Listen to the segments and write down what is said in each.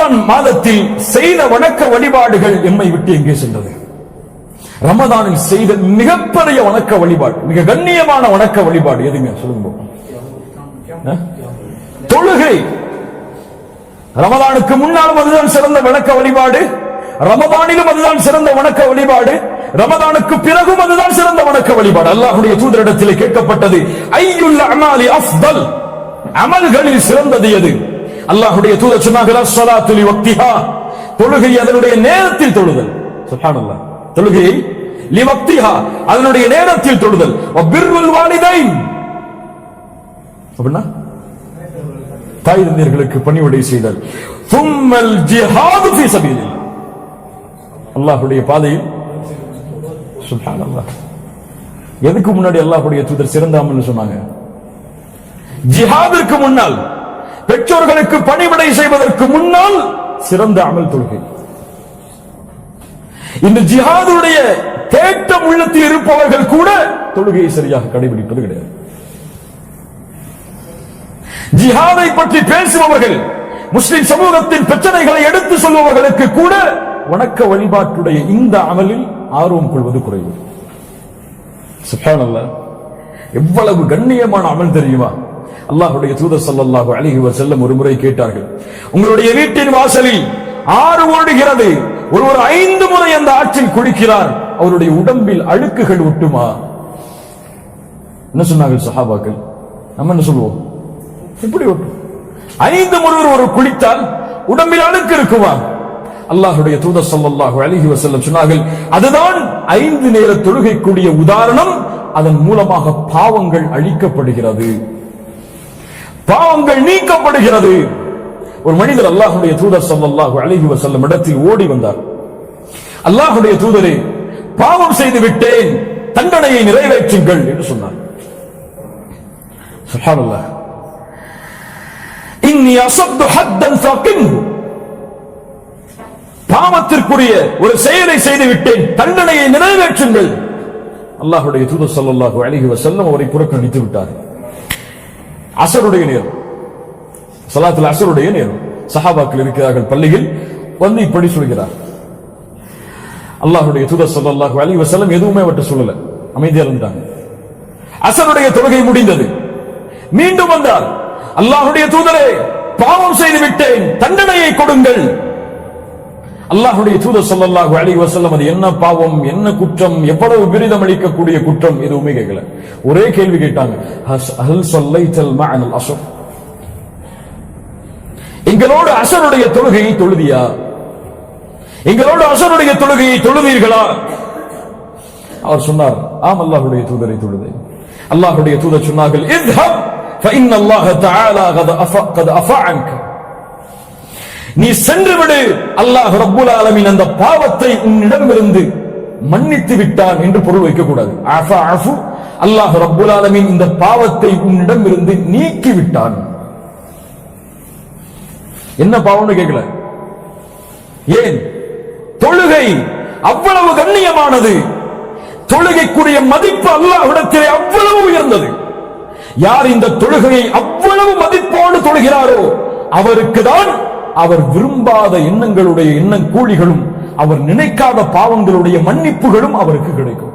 ரமதான் மாதத்தில் செய்த வணக்க வழிபாடுகள் எம்மை விட்டு எங்கே சென்றது? ரமதானில் செய்த மிகப்பெரிய வணக்க வழிபாடு, மிக கண்ணியமான வணக்க வழிபாடு எதுங்க சொல்லுங்க? தொழுகை. ரமதானுக்கு முன்னாலும் அதுதான் சிறந்த வணக்க வழிபாடு, ரமதானிலும் அதுதான் சிறந்த வணக்க வழிபாடு, ரமதானுக்கு பிறகும் அதுதான் சிறந்த வணக்க வழிபாடு. அல்லாஹ்வுடைய தூதரிடத்திலே கேட்கப்பட்டது, ஐயுல் அமாலி அஃதல், அமல்களில் சிறந்தது எது? அல்லாஹ்வுடைய தூதர் சொன்னார்கள், ஸலாத்து லி வக்திஹா, தொழுகை அதனுடைய நேரத்தில் தொழுதல். சுப்ஹானல்லாஹ். தொழுகையை லி வக்திஹா, அதனுடைய நேரத்தில் தொழுதல். வ பிர்ருல் வாலிதைன், அப்படினா தாய் தந்தையர்களுக்கு பணிவிடை செய்தல். சும்மல் ஜிஹாது ஃபீ சபீலில்லாஹ், அல்லாஹ்வுடைய பாதையில். சுப்ஹானல்லாஹ். எதுக்கு முன்னாடி அல்லாஹ்வுடைய தூதர் சிறந்த அமல்னு சொன்னாங்க? ஜிஹாதிற்கு முன்னால், பெற்றோர்களுக்கு பணிவிடை செய்வதற்கு முன்னால் சிறந்த அமல் தொழுகை. இந்த ஜிஹாதுடைய தேட்டம் உள்ளத்தில் இருப்பவர்கள் கூட தொழுகையை சரியாக கடைபிடிப்பது கிடையாது. ஜிஹாதை பற்றி பேசுபவர்கள், முஸ்லிம் சமூகத்தின் பிரச்சனைகளை எடுத்து சொல்பவர்களுக்கு கூட வணக்க வழிபாட்டுடைய இந்த அமலில் ஆர்வம் கொள்வது குறைவு. சுப்ஹானல்லாஹ். எவ்வளவு கண்ணியமான அமல் தெரியுமா? அல்லாஹ்வுடைய தூதர் ஸல்லல்லாஹு அலைஹி வஸல்லம் ஒரு முறை கேட்டார்கள், உங்களுடைய வீட்டின் வாசலில் ஆறு ஓடுகிறது, ஒருவர் 5 முறை அந்த ஆற்றில் குளிக்கிறார், அவருடைய உடம்பில் அழுக்குகள் ஒட்டுமா? என்ன சொன்னார்கள் சஹாபாக்கள்? நம்ம என்ன சொல்லுவோம்? எப்படி ஒட்டும்? 5 முறை ஒரு குளித்தால் உடம்பில் அழுக்கு இருக்குமா? அல்லாஹ்வுடைய தூதர் ஸல்லல்லாஹு அலைஹி வஸல்லம் சொன்னார்கள், அதுதான் 5 நேர தொழுகைக்குரிய உதாரணம். அதன் மூலமாக பாவங்கள் அழிக்கப்படுகிறது, பாவங்கள் நீக்கப்படுகிறது. ஒரு மனிதர் அல்லாஹ்வுடைய தூதர் ஸல்லல்லாஹு அலைஹி வஸல்லம் இடத்தில் ஓடி வந்தார். அல்லாஹ்வுடைய தூதரே, பாவம் செய்து விட்டேன், தண்டனையை நிறைவேற்றுங்கள் என்று சொன்னார். சுப்ஹானல்லாஹ். இன்னி அஸப்து ஹத்தன் ஃபகின்ஹு, பாவத்திற்குரிய ஒரு செயலை செய்து விட்டேன், தண்டனையை நிறைவேற்றுங்கள். அல்லாஹ்வுடைய தூதர் ஸல்லல்லாஹு அலைஹி வஸல்லம் அவரை புறக்கணித்து விட்டார். அஸருடைய நேரம், ஸலாத்துல் அஸருடைய நேரம். சஹாபாக்கள் இருக்கிறார்கள் பள்ளியில், வந்து இப்படி சொல்கிறார். அல்லாஹ்வுடைய தூதர் ஸல்லல்லாஹு அலைஹி வஸல்லம் எதுவுமே அவற்றை சொல்லல, அமைதியா இருந்தாங்க. அஸருடைய தொழுகை முடிந்தது. மீண்டும் வந்தார். அல்லாஹ்வுடைய தூதரே, பாவம் செய்து விட்டேன், தண்டனையை கொடுங்கள். அல்லாஹ்வுடைய தூதர் ஸல்லல்லாஹு அலைஹி வஸல்லம் அது என்ன பாவம், என்ன குற்றம், எவ்வளவு விரிதம் அளிக்கக்கூடிய குற்றம் எதுவுமே கேட்கல. ஒரே கேள்வி கேட்டாங்க, ஹல் ஸல்லைத்தல் மஅனல் அஸர், எங்களோடு அஸருடைய தொழுகையை தொழுதியா? எங்களோடு அஸருடைய தொழுகையை தொழுதீர்களா? அவர் சொன்னார், ஆம் அல்லாஹ்வுடைய தூதரை தொழுதேன். அல்லாஹ்வுடைய தூதர் சொன்னார்கள், இத்ஹப் ஃபஇன்ன அல்லாஹ் தஆலா கத் அஃபா அன்க, நீ சென்று விடு, அல்லாஹ் ரப்புல் ஆலமீன் அந்த பாவத்தை உன்னிடமிருந்து மன்னித்து விட்டான் என்று பொருள் வைக்க கூடாது. அஃபா அஃபு, அல்லாஹ் ரப்புல் ஆலமீன் இந்த பாவத்தை உன்னிடமிருந்து நீக்கி விட்டான். என்ன பாவம்னு கேட்கல. ஏன்? தொழுகை அவ்வளவு கண்ணியமானது, தொழுகைக்குரிய மதிப்பு அல்லாஹ்விடத்திலே அவ்வளவு உயர்ந்தது. யார் இந்த தொழுகையை அவ்வளவு மதிப்போடு தொழுகிறாரோ அவருக்கு தான் அவர் விரும்பாத எண்ணங்களுடைய கூலிகளும், அவர் நினைக்காத பாவங்களுடைய மன்னிப்புகளும் அவருக்கு கிடைக்கும்.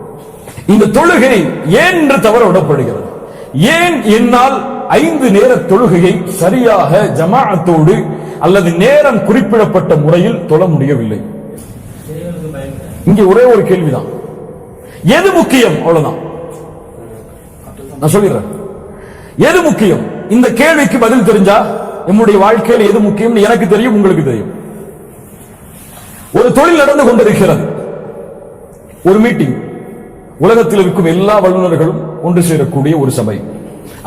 இந்த தொழுகை ஏன் என்று தவற விடப்படுகிறது? ஏன் என்னால் 5 நேர தொழுகையை சரியாக ஜமாஅத்தோடு அல்லது நேரம் குறிப்பிடப்பட்ட முறையில் தொழ முடியவில்லை? இங்கே ஒரே ஒரு கேள்விதான், எது முக்கியம்? அவ்வளவுதான், நான் சொல்லிடுறேன். எது முக்கியம்? இந்த கேள்விக்கு பதில் தெரிஞ்சா நம்முடைய வாழ்க்கையில் எது முக்கியம் எனக்கு தெரியும், உங்களுக்கு தெரியும். ஒரு தொழில் நடந்து கொண்டிருக்கிறது, ஒரு மீட்டிங், உலகத்தில் இருக்கும் எல்லா வல்லுநர்களும் ஒன்று சேரக்கூடிய ஒரு சபை.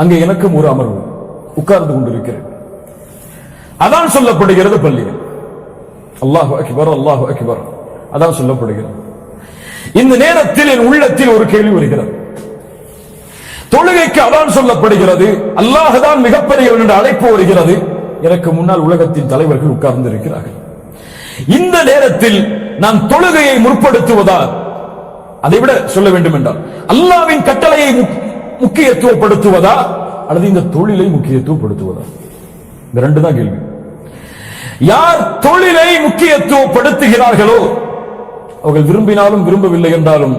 அங்கே எனக்கும் ஒரு அமர்வு, உட்கார்ந்து கொண்டிருக்கிறேன். அதான் சொல்லப்படுகிறது பள்ளியில், அல்லாஹு அக்பர் அல்லாஹு அக்பர், அதான் சொல்லப்படுகிறது. இந்த நேரத்தில் என் உள்ளத்தில் ஒரு கேள்வி வருகிறது. தொழுகைக்கு அதான் சொல்லப்படுகிறது, அல்லாஹ் தான் மிகப்பெரியவன் என்ற அழைப்பு வருகிறது. எனக்கு முன்னால் உலகத்தின் தலைவர்கள் உட்கார்ந்து இருக்கிறார்கள். இந்த நேரத்தில் நான் தொழுகையை முற்படுத்துவதா, அதை விட சொல்ல வேண்டும் என்றால் அல்லாஹ்வின் கட்டளையை முக்கியத்துவப்படுத்துவதா அல்லது இந்த தொழிலை முக்கியத்துவப்படுத்துவதா? இந்த ரெண்டு தான் கேள்வி. யார் தொழிலை முக்கியத்துவப்படுத்துகிறார்களோ, அவர்கள் விரும்பினாலும் விரும்பவில்லை என்றாலும்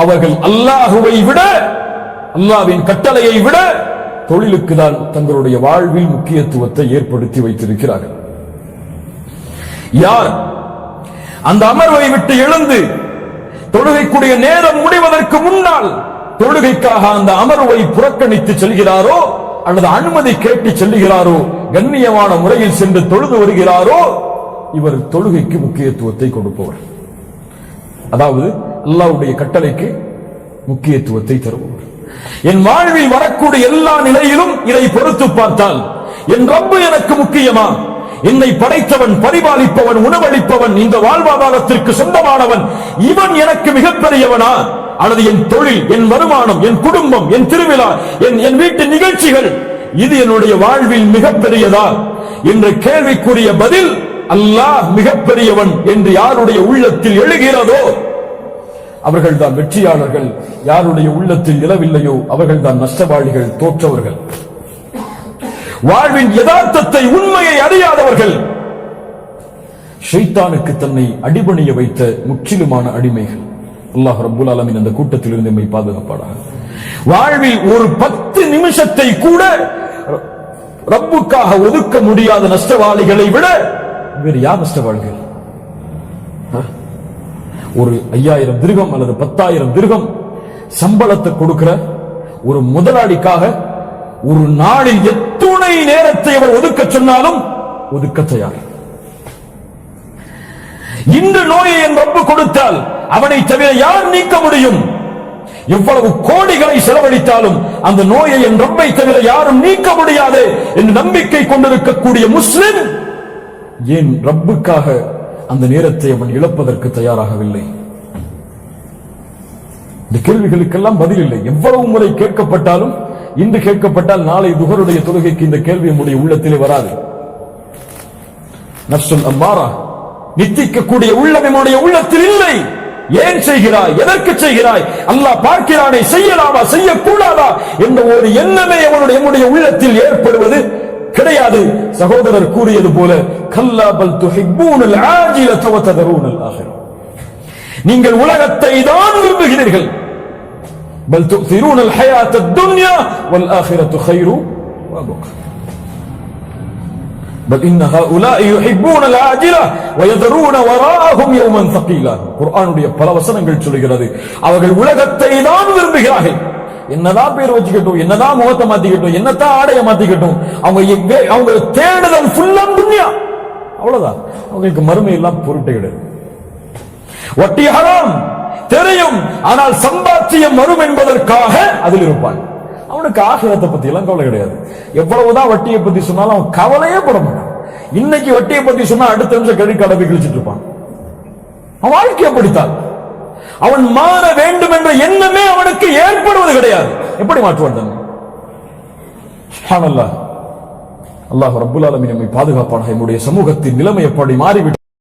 அவர்கள் அல்லாஹுவை விட, அல்லாஹ்வின் கட்டளையை விட தொழிலுக்கு தான் தங்களுடைய வாழ்வில் முக்கியத்துவத்தை ஏற்படுத்தி வைத்திருக்கிறார்கள். யார் அந்த அமர்வை விட்டு எழுந்து தொழுகைக்குரிய நேரம் முடிவதற்கு முன்னால் தொழுகைக்காக அந்த அமர்வை புறக்கணித்து செல்கிறாரோ அல்லது அனுமதி கேட்டு செல்கிறாரோ, கண்ணியமான முறையில் சென்று தொழுது வருகிறாரோ, இவர் தொழுகைக்கு முக்கியத்துவத்தை கொடுப்பவர். அதாவது அல்லாஹ்வுடைய கட்டளைக்கு முக்கியத்துவத்தை தருபவர். என் வாழ்வில் வரக்கூடிய எல்லா நிலையிலும் இதை பொறுத்து பார்த்தால், என் ரப்பு எனக்கு முக்கியமா, என்னை படைத்தவன், பரிபாலிப்பவன், உணவளிப்பவன், இந்த வாழ்வாதாரத்திற்கு சொந்தமானவன், இவன் எனக்கு மிகப்பெரியவனா, அல்லது என் தொழில், என் வருமானம், என் குடும்பம், என் திருவிழா, என் வீட்டு நிகழ்ச்சிகள், இது என்னுடைய வாழ்வில் மிகப்பெரியதா என்ற கேள்விக்குரிய பதில் அல்லாஹ் மிகப்பெரியவன் என்று யாருடைய உள்ளத்தில் எழுகிறதோ அவர்கள் தான் வெற்றியாளர்கள். யாருடைய உள்ளத்தில் இழவில்லையோ அவர்கள் தான் நஷ்டவாளிகள், தோற்றவர்கள், வாழ்வின் யதார்த்தத்தை, உண்மையை அறியாதவர்கள், ஷைத்தானுக்கு தன்னை அடிபணிய வைத்த முற்றிலுமான அடிமைகள். அல்லாஹ் ரப்புல் ஆலமீன் அந்த கூட்டத்தில் இருந்து நம்மை பாதுகாப்பானாக. வாழ்வில் ஒரு 10 நிமிஷத்தை கூட ரப்புக்காக ஒதுக்க முடியாத நஷ்டவாளிகளை விட வேறு யார் நஷ்டவாளிகள்? ஒரு 5000 திர்ஹம் அல்லது 10,000 திர்ஹம் சம்பளத்தை கொடுக்கிற ஒரு முதலாளிக்காக ஒரு நாளில் எத்துணை நேரத்தை அவர் ஒதுக்க சொன்னாலும் ஒதுக்க தயார். இந்த நோயை என் ரப்பு கொடுத்தால் அவனை தவிர யார் நீக்க முடியும்? எவ்வளவு கோடிகளை செலவழித்தாலும் அந்த நோயை என் ரப்பை தவிர யாரும் நீக்க முடியாது என்று நம்பிக்கை கொண்டிருக்கக்கூடிய முஸ்லிம் ஏன் ரப்புக்காக அந்த நேரத்தை அவன் இழப்பதற்கு தயாராகவில்லை? இந்த கேள்விகளுக்கெல்லாம் பதில் இல்லை. எவ்வளவு முறை கேட்கப்பட்டாலும், இன்று கேட்கப்பட்டால் நாளை துஹருடைய தொழுகைக்கு இந்த கேள்வி நம்முடைய உள்ளத்திலே வராது. நஃப்சுல் அம்மாரா, நித்திக்கக்கூடிய உள்ளம் நம்முடைய உள்ளத்தில் இல்லை. ஏன் செய்கிறாய், எதற்கு செய்கிறாய், அல்லாஹ் பார்க்கிறானே, செய்யலாமா செய்யக்கூடாதா என்ற ஒரு எண்ணமே நம்முடைய உள்ளத்தில் ஏற்படுவது கிடையாது. சகோதரர் கூறியது போல, கல்லா பல் துஹிப்பூனல் ஆஜிலத வ ததரூனல் ஆகிரா, நீங்கள் உலகத்தை தான் விரும்புகிறீர்கள். பல் துஸிரூனல் ஹயாத்தத் துன்யா வல் ஆகிரத்து கைரு வ அபகா, பல் இன்ன ஹாஉலாஇ யுஹிப்பூனல் ஆஜிலா வ யதரூன வராஅஹும் யௌமன் ஸகீலா. குர்ஆனுடைய பல வசனங்கள் சொல்கிறது, அவர்கள் உலகத்தை தான் விரும்புகிறார்கள். என்னதான் பேர் வச்சுக்கட்டும், என்னதான் முகத்தை மாத்திக்கட்டும், என்னதான் ஆடைய மாத்திக்கட்டும், அவங்க தேடுதல் ஃபுல்லா துன்யா, அவ்வளவுதான். அவங்களுக்கு மறுமை எல்லாம் பொருட்டே கிடையாது. வட்டி ஹராம் தெரியும், ஆனால் சம்பாத்தியம் வரும் என்பதற்காக அதில் இருப்பான். அவனுக்கு ஆகிரத்தை பத்தி எல்லாம் கவலை கிடையாது. எவ்வளவுதான் வட்டியை பத்தி சொன்னாலும் அவன் கவலையே பட மாட்டான். இன்னைக்கு வட்டியை பத்தி சொன்னா அடுத்த நிமிஷம் கிரெடிட் கார்டை போய் கிழிச்சிட்டு இருப்பான். அவன் வாழ்க்கையை படித்தான். அவன் மாற வேண்டும் என்ற எண்ணமே அவனுக்கு ஏற்படுவது கிடையாது. எப்படி மாற்றுவான் தன்னை? சுப்ஹானல்லாஹ். அல்லாஹ் ரப்புல் ஆலமீன் நம்மை பாதுகாப்பானாக. நம்முடைய சமூகத்தின் நிலைமை எப்படி மாறிவிட்டது?